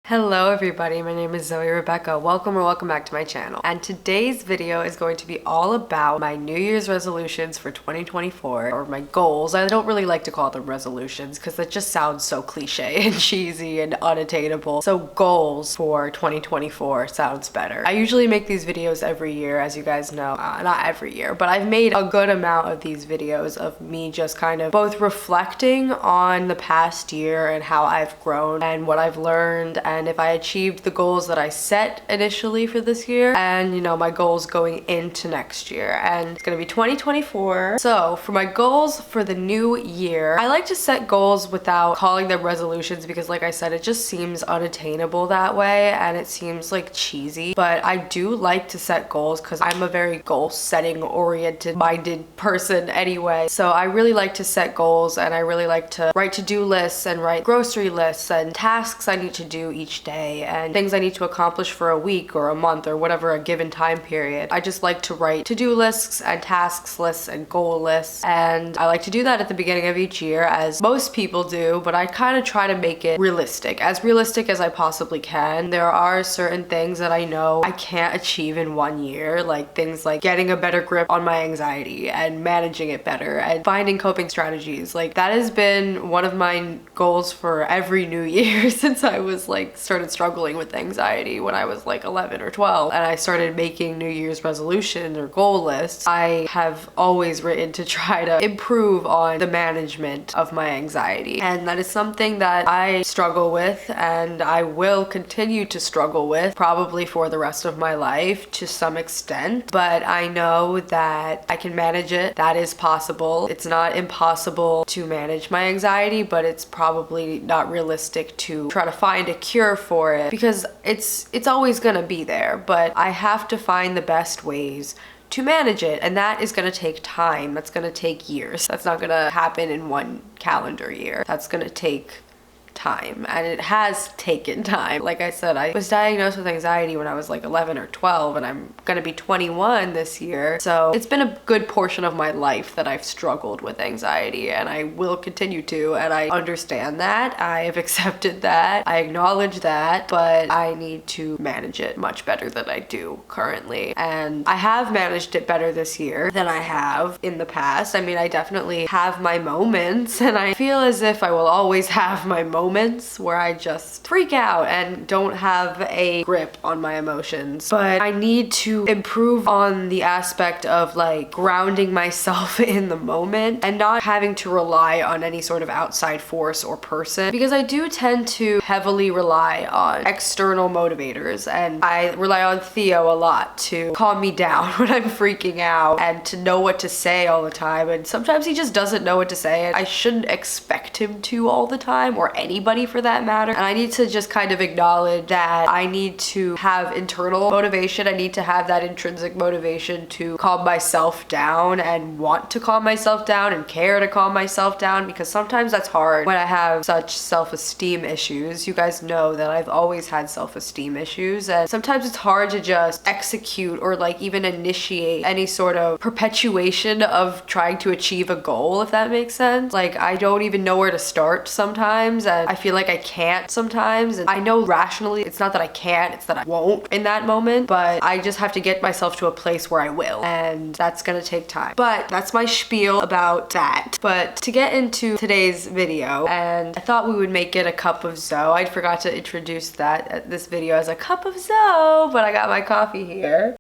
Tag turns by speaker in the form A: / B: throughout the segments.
A: Hello everybody, my name is Zoe Rebekah. Welcome back to my channel. And today's video is going to be all about my New Year's resolutions for 2024, or my goals. I don't really like to call them resolutions because that just sounds so cliche and cheesy and unattainable. So goals for 2024 sounds better. I usually make these videos every year, as you guys know. Not every year, but I've made a good amount of these videos of me just kind of both reflecting on the past year and how I've grown and what I've learned, and if I achieved the goals that I set initially for this year, and you know, my goals going into next year. And it's gonna be 2024. So for my goals for the new year, I like to set goals without calling them resolutions because, like I said, it just seems unattainable that way and it seems like cheesy. But I do like to set goals because I'm a very goal setting oriented minded person anyway. So I really like to set goals, and I really like to write to-do lists and write grocery lists and tasks I need to do each day and things I need to accomplish for a week or a month or whatever a given time period. I just like to write to-do lists and tasks lists and goal lists, and I like to do that at the beginning of each year, as most people do, but I kind of try to make it realistic as I possibly can. There are certain things that I know I can't achieve in one year, like things like getting a better grip on my anxiety and managing it better and finding coping strategies. Like, that has been one of my goals for every new year since I was started struggling with anxiety when I was like 11 or 12, and I started making New Year's resolutions or goal lists. I have always written to try to improve on the management of my anxiety, and that is something that I struggle with and I will continue to struggle with probably for the rest of my life to some extent, but I know that I can manage it. That is possible. It's not impossible to manage my anxiety, but it's probably not realistic to try to find a cure for it because it's always gonna be there, but I have to find the best ways to manage it, and that is gonna take time. That's gonna take years. That's not gonna happen in one calendar year. That's gonna take time, and it has taken time. Like I said, I was diagnosed with anxiety when I was like 11 or 12, and I'm gonna be 21 this year, so it's been a good portion of my life that I've struggled with anxiety, and I will continue to, and I understand that. I have accepted that. I acknowledge that, but I need to manage it much better than I do currently, and I have managed it better this year than I have in the past. I mean, I definitely have my moments, and I feel as if I will always have my moments where I just freak out and don't have a grip on my emotions. But I need to improve on the aspect of like grounding myself in the moment and not having to rely on any sort of outside force or person, because I do tend to heavily rely on external motivators, and I rely on Theo a lot to calm me down when I'm freaking out and to know what to say all the time, and sometimes he just doesn't know what to say, and I shouldn't expect him to all the time, or anybody for that matter. And I need to just kind of acknowledge that I need to have internal motivation. I need to have that intrinsic motivation to calm myself down and want to calm myself down and care to calm myself down, because sometimes that's hard when I have such self-esteem issues. You guys know that I've always had self-esteem issues, and sometimes it's hard to just execute or like even initiate any sort of perpetuation of trying to achieve a goal, if that makes sense. Like, I don't even know where to start sometimes, and I feel like I can't sometimes, and I know rationally it's not that I can't, it's that I won't in that moment, but I just have to get myself to a place where I will, and that's gonna take time. But that's my spiel about that. But to get into today's video, and I thought we would make it a cup of Zoe. I forgot to introduce this video as a cup of Zoe, but I got my coffee here.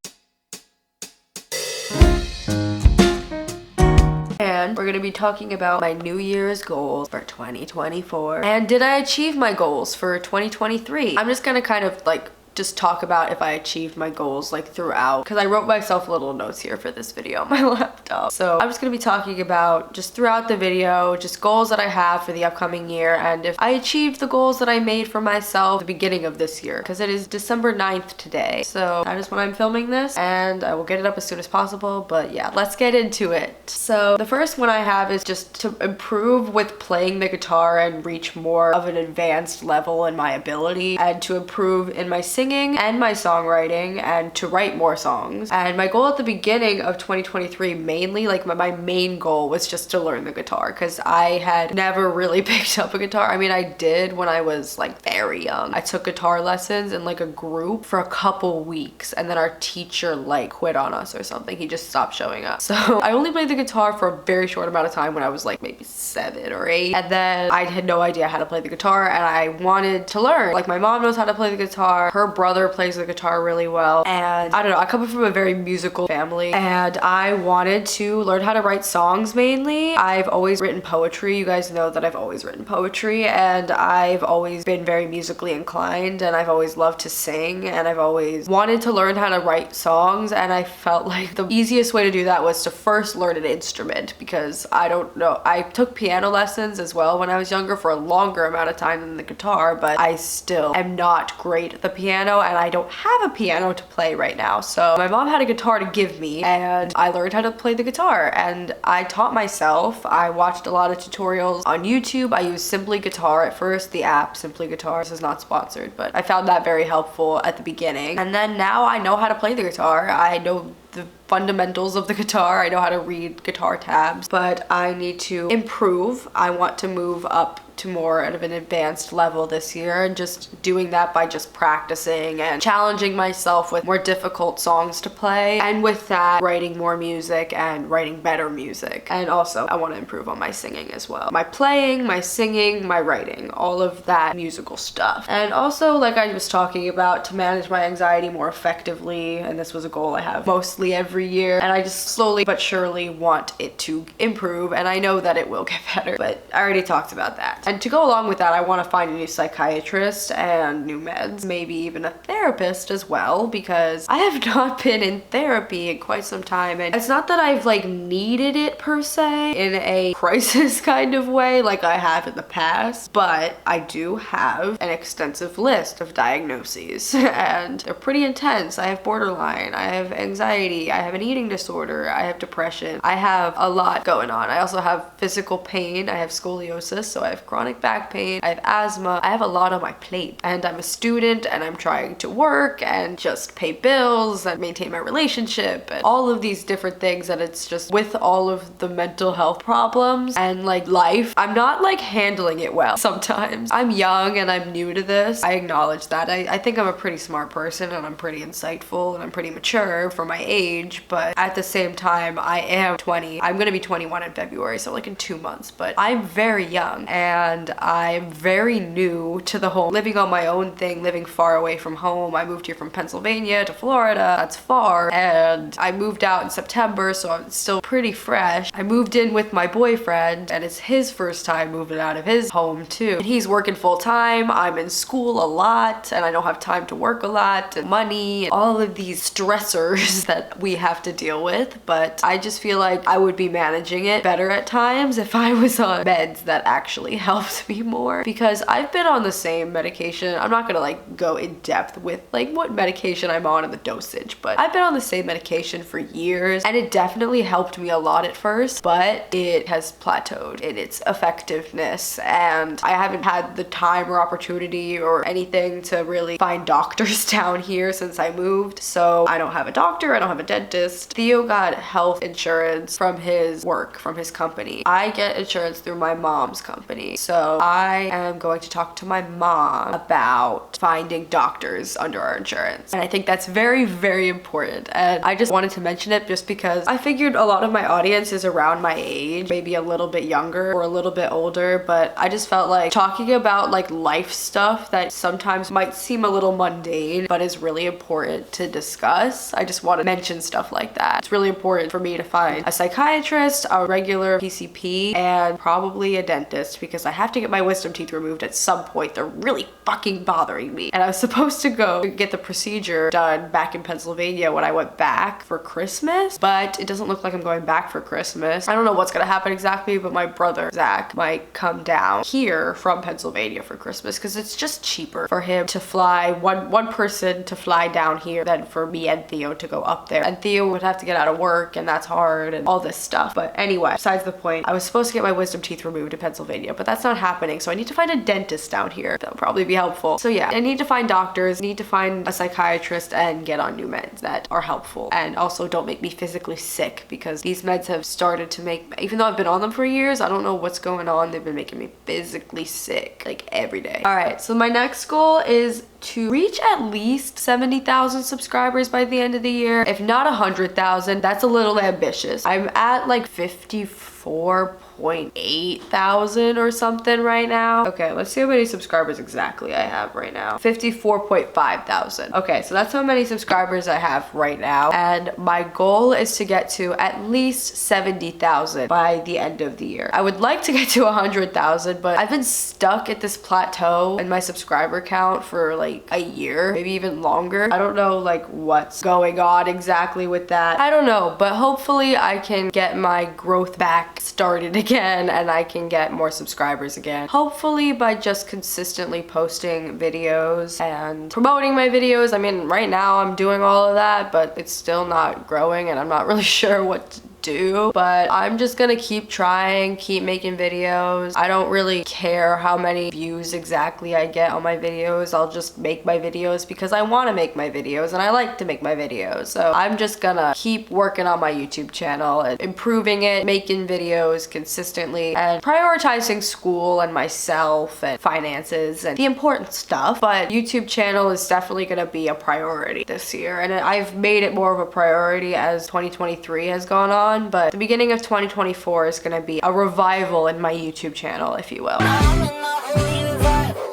A: And we're gonna be talking about my New Year's goals for 2024. And did I achieve my goals for 2023? I'm just gonna kind of like just talk about if I achieved my goals like throughout, because I wrote myself little notes here for this video on my laptop. So I'm just gonna be talking about just throughout the video, just goals that I have for the upcoming year, and if I achieved the goals that I made for myself at the beginning of this year, because it is December 9th today. So that is when I'm filming this, and I will get it up as soon as possible. But yeah, let's get into it. So the first one I have is just to improve with playing the guitar and reach more of an advanced level in my ability, and to improve in my singing and my songwriting, and to write more songs. And my goal at the beginning of 2023 mainly, like my main goal was just to learn the guitar, because I had never really picked up a guitar. I mean, I did when I was like very young. I took guitar lessons in like a group for a couple weeks, and then our teacher like quit on us or something. He just stopped showing up. So I only played the guitar for a very short amount of time when I was like maybe 7 or 8, and then I had no idea how to play the guitar, and I wanted to learn. Like, my mom knows how to play the guitar, her brother plays the guitar really well, and I don't know, I come from a very musical family, and I wanted to learn how to write songs mainly. I've always written poetry. You guys know that I've always written poetry, and I've always been very musically inclined, and I've always loved to sing, and I've always wanted to learn how to write songs, and I felt like the easiest way to do that was to first learn an instrument, because I don't know, I took piano lessons as well when I was younger for a longer amount of time than the guitar, but I still am not great at the piano, and I don't have a piano to play right now. So my mom had a guitar to give me, and I learned how to play the guitar, and I taught myself. I watched a lot of tutorials on YouTube. I used Simply Guitar at first, the app Simply Guitar. This is not sponsored, but I found that very helpful at the beginning. And then now I know how to play the guitar. I know the fundamentals of the guitar. I know how to read guitar tabs, but I need to improve. I want to move up to more of an advanced level this year, and just doing that by just practicing and challenging myself with more difficult songs to play, and with that writing more music and writing better music. And also I want to improve on my singing as well, my playing, my singing, my writing, all of that musical stuff. And also, like I was talking about, to manage my anxiety more effectively, and this was a goal I have mostly every year, and I just slowly but surely want it to improve, and I know that it will get better, but I already talked about that. And to go along with that, I want to find a new psychiatrist and new meds, maybe even a therapist as well, because I have not been in therapy in quite some time. And it's not that I've like needed it per se in a crisis kind of way like I have in the past, but I do have an extensive list of diagnoses and they're pretty intense. I have borderline, I have anxiety, I have an eating disorder, I have depression, I have a lot going on. I also have physical pain, I have scoliosis, so I have chronic back pain, I have asthma, I have a lot on my plate, and I'm a student, and I'm trying to work and just pay bills and maintain my relationship and all of these different things. And it's just, with all of the mental health problems and like life, I'm not like handling it well sometimes. I'm young and I'm new to this. I acknowledge that. I think I'm a pretty smart person, and I'm pretty insightful, and I'm pretty mature for my age, but at the same time, I am 20. I'm gonna be 21 in February, so like in 2 months, but I'm very young, and I'm very new to the whole living on my own thing, living far away from home. I moved here from Pennsylvania to Florida. That's far, and I moved out in September, so I'm still pretty fresh. I moved in with my boyfriend, and it's his first time moving out of his home too. And he's working full time. I'm in school a lot, and I don't have time to work a lot, and money, and all of these stressors that we have to deal with. But I just feel like I would be managing it better at times if I was on meds that actually helped me more, because I've been on the same medication. I'm not gonna like go in depth with like what medication I'm on and the dosage, but I've been on the same medication for years, and it definitely helped me a lot at first, but it has plateaued in its effectiveness, and I haven't had the time or opportunity or anything to really find doctors down here since I moved. So I don't have a doctor, I don't have a dentist. Theo got health insurance from his work, from his company. I get insurance through my mom's company. So I am going to talk to my mom about finding doctors under our insurance. And I think that's very, very important. And I just wanted to mention it just because I figured a lot of my audience is around my age, maybe a little bit younger or a little bit older, but I just felt like talking about like life stuff that sometimes might seem a little mundane, but is really important to discuss. I just want to mention stuff like that. It's really important for me to find a psychiatrist, a regular PCP, and probably a dentist, because I have to get my wisdom teeth removed at some point. They're really fucking bothering me. And I was supposed to go get the procedure done back in Pennsylvania when I went back for Christmas, but it doesn't look like I'm going back for Christmas. I don't know what's gonna happen exactly, but my brother, Zach, might come down here from Pennsylvania for Christmas, because it's just cheaper for him to fly, one person to fly down here than for me and Theo to go up there. there. And Theo would have to get out of work, and that's hard and all this stuff. But anyway, besides the point, I was supposed to get my wisdom teeth removed in Pennsylvania, but that's not happening. So I need to find a dentist down here. That'll probably be helpful. So yeah, I need to find doctors, need to find a psychiatrist, and get on new meds that are helpful and also don't make me physically sick, because these meds have started to make, even though I've been on them for years, I don't know what's going on. They've been making me physically sick like every day. All right, so my next goal is to reach at least 70,000 subscribers by the end of the year. If not 100,000, that's a little ambitious. I'm at like 54.8 thousand or something right now. Okay, let's see how many subscribers exactly I have right now. 54.5 thousand. Okay, so that's how many subscribers I have right now. And my goal is to get to at least 70,000 by the end of the year. I would like to get to 100,000, but I've been stuck at this plateau in my subscriber count for like a year, maybe even longer. I don't know like what's going on exactly with that. I don't know, but hopefully I can get my growth back started again and I can get more subscribers again. Hopefully by just consistently posting videos and promoting my videos. I mean, right now I'm doing all of that, but it's still not growing and I'm not really sure what to do, but I'm just gonna keep trying, keep making videos. I don't really care how many views exactly I get on my videos. I'll just make my videos because I want to make my videos and I like to make my videos. So I'm just gonna keep working on my YouTube channel and improving it, making videos consistently and prioritizing school and myself and finances and the important stuff. But YouTube channel is definitely gonna be a priority this year, and I've made it more of a priority as 2023 has gone on. But the beginning of 2024 is going to be a revival in my YouTube channel, if you will.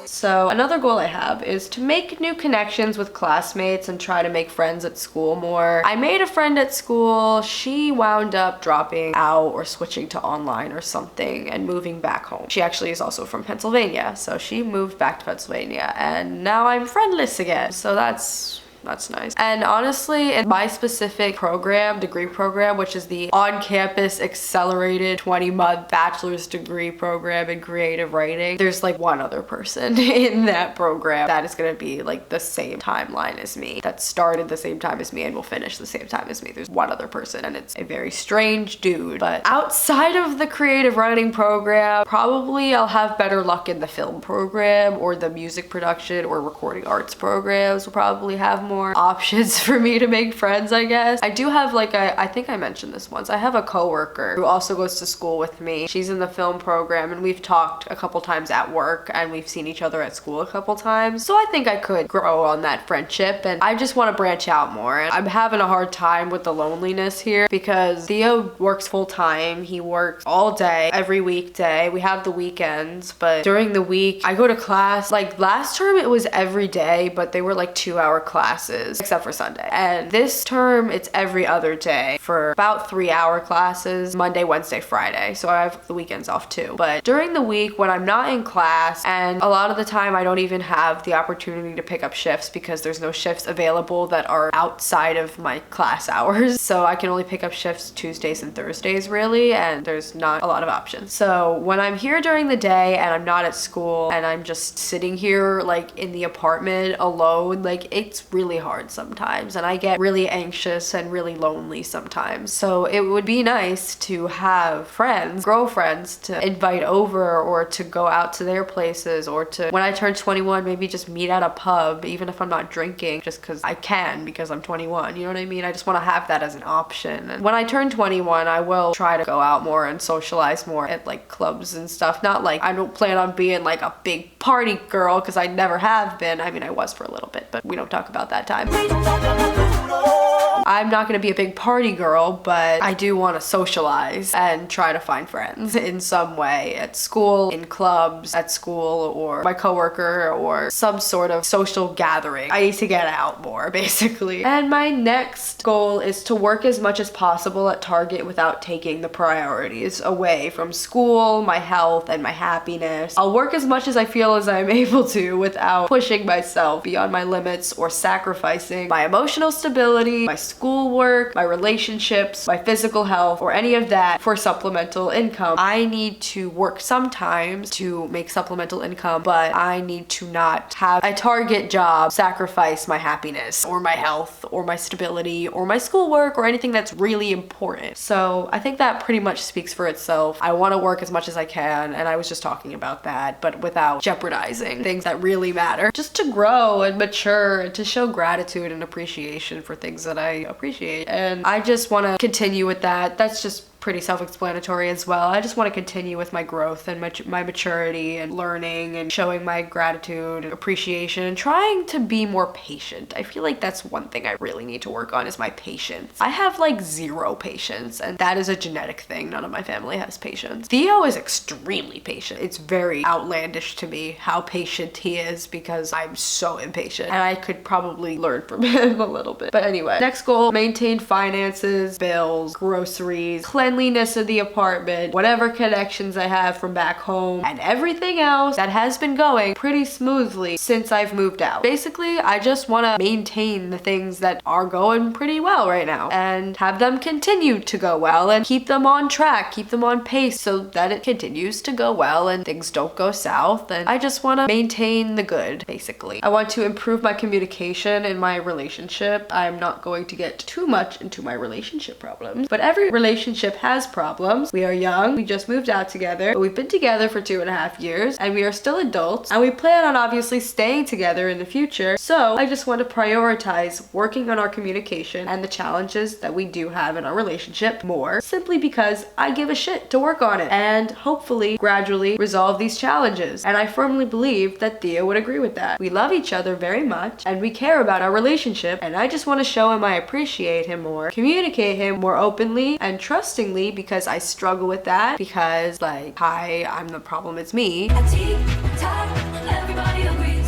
A: So another goal I have is to make new connections with classmates and try to make friends at school more. I made a friend at school. She wound up dropping out or switching to online or something and moving back home. She actually is also from Pennsylvania, so she moved back to Pennsylvania and now I'm friendless again. So that's nice. And honestly, in my specific program, degree program, which is the on-campus accelerated 20-month bachelor's degree program in creative writing, there's like one other person in that program that is gonna be like the same timeline as me, that started the same time as me and will finish the same time as me. There's one other person and it's a very strange dude. But outside of the creative writing program, probably I'll have better luck in the film program or the music production or recording arts programs. Will probably have more options for me to make friends, I guess. I do have like I think I mentioned this once. I have a coworker who also goes to school with me. She's in the film program and we've talked a couple times at work and we've seen each other at school a couple times. So I think I could grow on that friendship and I just want to branch out more. And I'm having a hard time with the loneliness here because Theo works full time. He works all day, every weekday. We have the weekends, but during the week I go to class. Like last term it was every day, but they were like 2-hour classes except for Sunday. And this term it's every other day for about 3-hour classes, Monday, Wednesday, Friday. So I have the weekends off too. But during the week when I'm not in class, and a lot of the time I don't even have the opportunity to pick up shifts because there's no shifts available that are outside of my class hours. So I can only pick up shifts Tuesdays and Thursdays really, and there's not a lot of options. So when I'm here during the day and I'm not at school and I'm just sitting here like in the apartment alone, like it's really hard sometimes and I get really anxious and really lonely sometimes. So it would be nice to have friends, girlfriends to invite over or to go out to their places, or to, when I turn 21, maybe just meet at a pub, even if I'm not drinking, just because I can because I'm 21. You know what I mean? I just want to have that as an option. And when I turn 21, I will try to go out more and socialize more at like clubs and stuff. Not like, I don't plan on being like a big party girl because I never have been. I mean, I was for a little bit, but we don't talk about that time. I'm not gonna be a big party girl, but I do want to socialize and try to find friends in some way at school, in clubs, at school, or my coworker, or some sort of social gathering. I need to get out more, basically. And my next goal is to work as much as possible at Target without taking the priorities away from school, my health, and my happiness. I'll work as much as I feel as I'm able to without pushing myself beyond my limits or sacrificing my emotional stability, my schoolwork, my relationships, my physical health, or any of that for supplemental income. I need to work sometimes to make supplemental income, but I need to not have a target job sacrifice my happiness or my health or my stability or my schoolwork or anything that's really important. So I think that pretty much speaks for itself. I want to work as much as I can, and I was just talking about that, but without jeopardizing things that really matter. Just to grow and mature and to show gratitude and appreciation for things that I appreciate. And I just want to continue with that. That's just pretty self-explanatory as well. I just want to continue with my growth and my maturity and learning and showing my gratitude and appreciation and trying to be more patient. I feel like that's one thing I really need to work on is my patience. I have like zero patience, and that is a genetic thing. None of my family has patience. Theo is extremely patient. It's very outlandish to me how patient he is because I'm so impatient, and I could probably learn from him a little bit. But anyway, next goal, maintain finances, bills, groceries, cleanliness of the apartment, whatever connections I have from back home, and everything else that has been going pretty smoothly since I've moved out. Basically, I just want to maintain the things that are going pretty well right now and have them continue to go well and keep them on track, keep them on pace so that it continues to go well and things don't go south. And I just want to maintain the good, basically. I want to improve my communication in my relationship. I'm not going to get too much into my relationship problems, but every relationship has problems. We are young, we just moved out together, but we've been together for 2.5 years and we are still adults, and we plan on obviously staying together in the future. So I just want to prioritize working on our communication and the challenges that we do have in our relationship more, simply because I give a shit to work on it and hopefully gradually resolve these challenges. And I firmly believe that Theo would agree with that. We love each other very much and we care about our relationship, and I just want to show him I appreciate him more, communicate him more openly and trustingly, because I struggle with that, because like, hi, I'm the problem, it's me.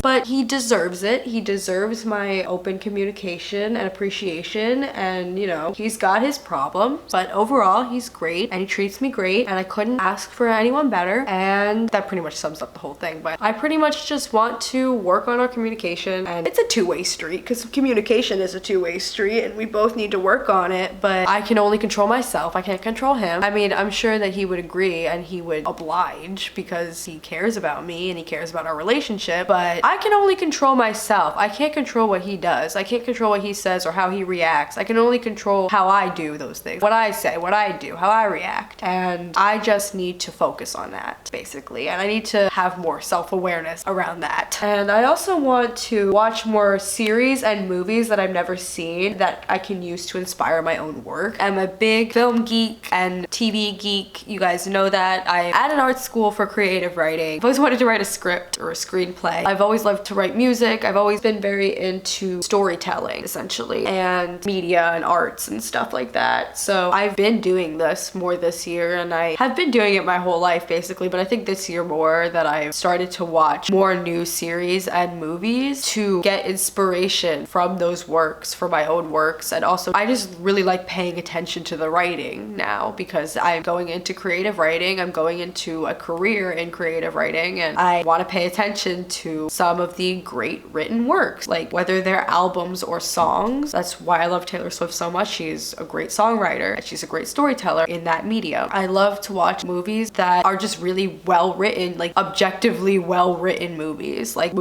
A: But he deserves it. He deserves my open communication and appreciation, and you know, he's got his problems, but overall he's great and he treats me great, and I couldn't ask for anyone better. And that pretty much sums up the whole thing. But I pretty much just want to work on our communication, and it's a two-way street because communication is a two-way street and we both need to work on it. But I can only control myself. I can't control him. I mean, I'm sure that he would agree and he would oblige because he cares about me and he cares about our relationship, but I can only control myself. I can't control what he does. I can't control what he says or how he reacts. I can only control how I do those things. What I say, what I do, how I react. And I just need to focus on that, basically. And I need to have more self-awareness around that. And I also want to watch more series and movies that I've never seen that I can use to inspire my own work. I'm a big film geek and TV geek. You guys know that. I'm at an art school for creative writing. I've always wanted to write a script or a screenplay. I've always loved to write music. I've always been very into storytelling, essentially, and media and arts and stuff like that. So I've been doing this more this year, and I have been doing it my whole life, basically, but I think this year more that I've started to watch more new series and movies to get inspiration from those works for my own works. And also, I just really like paying attention to the writing now because I'm going into creative writing. I'm going into a career in creative writing, and I want to pay attention to some of the great written works, like whether they're albums or songs. That's why I love Taylor Swift so much. She's a great songwriter and she's a great storyteller in that medium. I love to watch movies that are just really well written, like objectively well written movies like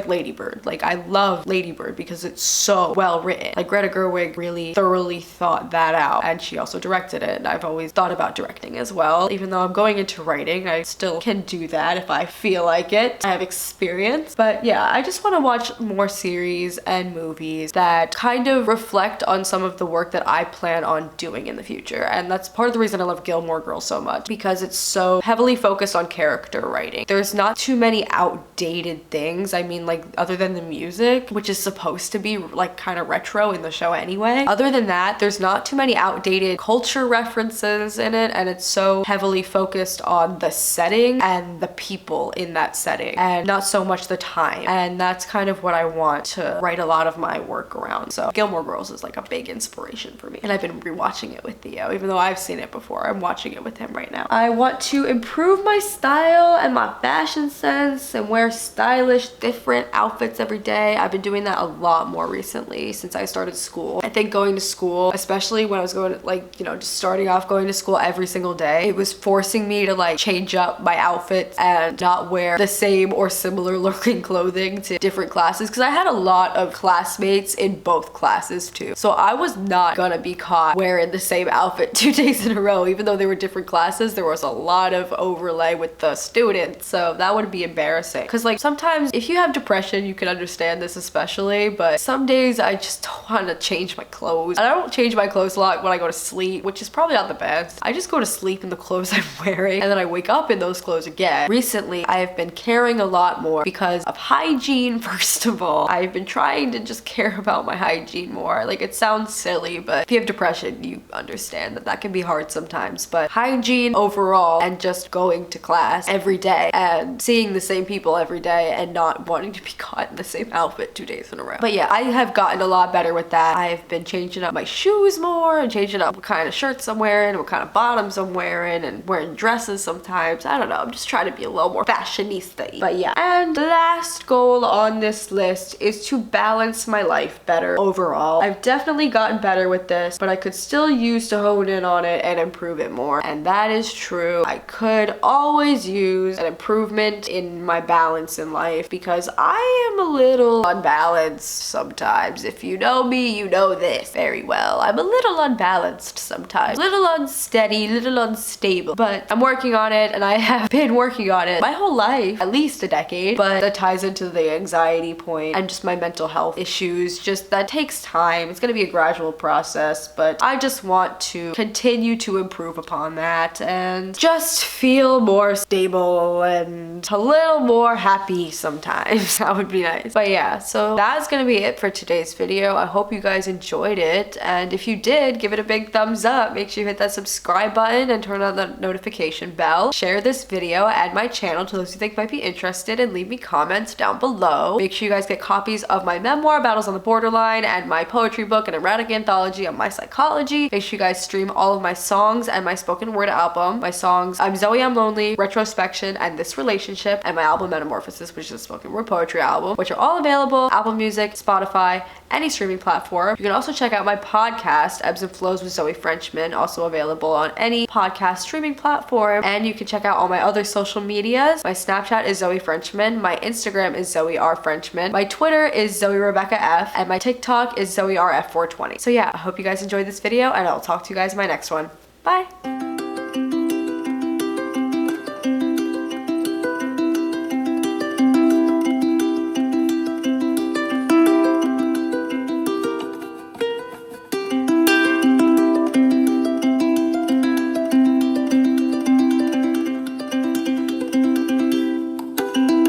A: Lady Bird. Like, I love Lady Bird because it's so well written. Like, Greta Gerwig really thoroughly thought that out, and she also directed it. And I've always thought about directing as well. Even though I'm going into writing, I still can do that if I feel like it. I have experience. But yeah, I just want to watch more series and movies that kind of reflect on some of the work that I plan on doing in the future. And that's part of the reason I love Gilmore Girls so much, because it's so heavily focused on character writing. There's not too many outdated things. I mean, like, other than the music, which is supposed to be like kind of retro in the show anyway. Other than that, there's not too many outdated culture references in it, and it's so heavily focused on the setting and the people in that setting, and not so much the time time. And that's kind of what I want to write a lot of my work around. So Gilmore Girls is like a big inspiration for me. And I've been rewatching it with Theo, even though I've seen it before. I'm watching it with him right now. I want to improve my style and my fashion sense and wear stylish, different outfits every day. I've been doing that a lot more recently since I started school. I think going to school, especially when I was going to, like, you know, just starting off going to school every single day, it was forcing me to like change up my outfits and not wear the same or similar looking clothing to different classes, because I had a lot of classmates in both classes too. So I was not gonna be caught wearing the same outfit 2 days in a row. Even though they were different classes, there was a lot of overlay with the students, so that would be embarrassing. Because like sometimes if you have depression, you can understand this especially, but some days I just don't want to change my clothes. And I don't change my clothes a lot when I go to sleep, which is probably not the best. I just go to sleep in the clothes I'm wearing and then I wake up in those clothes again. Recently, I have been caring a lot more because of hygiene. First of all, I've been trying to just care about my hygiene more. Like, it sounds silly, but if you have depression, you understand that that can be hard sometimes. But hygiene overall, and just going to class every day and seeing the same people every day and not wanting to be caught in the same outfit 2 days in a row. But yeah, I have gotten a lot better with that. I've been changing up my shoes more and changing up what kind of shirts I'm wearing, what kind of bottoms I'm wearing, and wearing dresses sometimes. I don't know, I'm just trying to be a little more fashionista-y. But yeah, and the last goal on this list is to balance my life better overall. I've definitely gotten better with this, but I could still use to hone in on it and improve it more. And that is true. I could always use an improvement in my balance in life because I am a little unbalanced sometimes. If you know me, you know this very well. I'm a little unbalanced sometimes, a little unsteady, a little unstable, but I'm working on it, and I have been working on it my whole life, at least a decade. But that ties into the anxiety point and just my mental health issues. Just that takes time. It's going to be a gradual process, but I just want to continue to improve upon that and just feel more stable and a little more happy sometimes. That would be nice. But yeah, so that's gonna be it for today's video. I hope you guys enjoyed it, and if you did, give it a big thumbs up. Make sure you hit that subscribe button and turn on the notification bell. Share this video, add my channel to those you think might be interested, and leave me comments down below. Make sure you guys get copies of my memoir, Battles on the Borderline, and my poetry book and erotic anthology on my psychology. Make sure you guys stream all of my songs and my spoken word album. My songs, I'm Zoe, I'm Lonely, Retrospection, and This Relationship, and my album Metamorphosis, which is a spoken word poetry album, which are all available Apple Music, Spotify, any streaming platform. You can also check out my podcast, Ebbs and Flows with Zoe Frenchman, also available on any podcast streaming platform. And you can check out all my other social medias. My Snapchat is Zoe Frenchman, my Instagram is Zoe R Frenchman, my Twitter is Zoe Rebekah F, and my TikTok is Zoe RF420. So yeah, I hope you guys enjoyed this video, and I'll talk to you guys in my next one. Bye!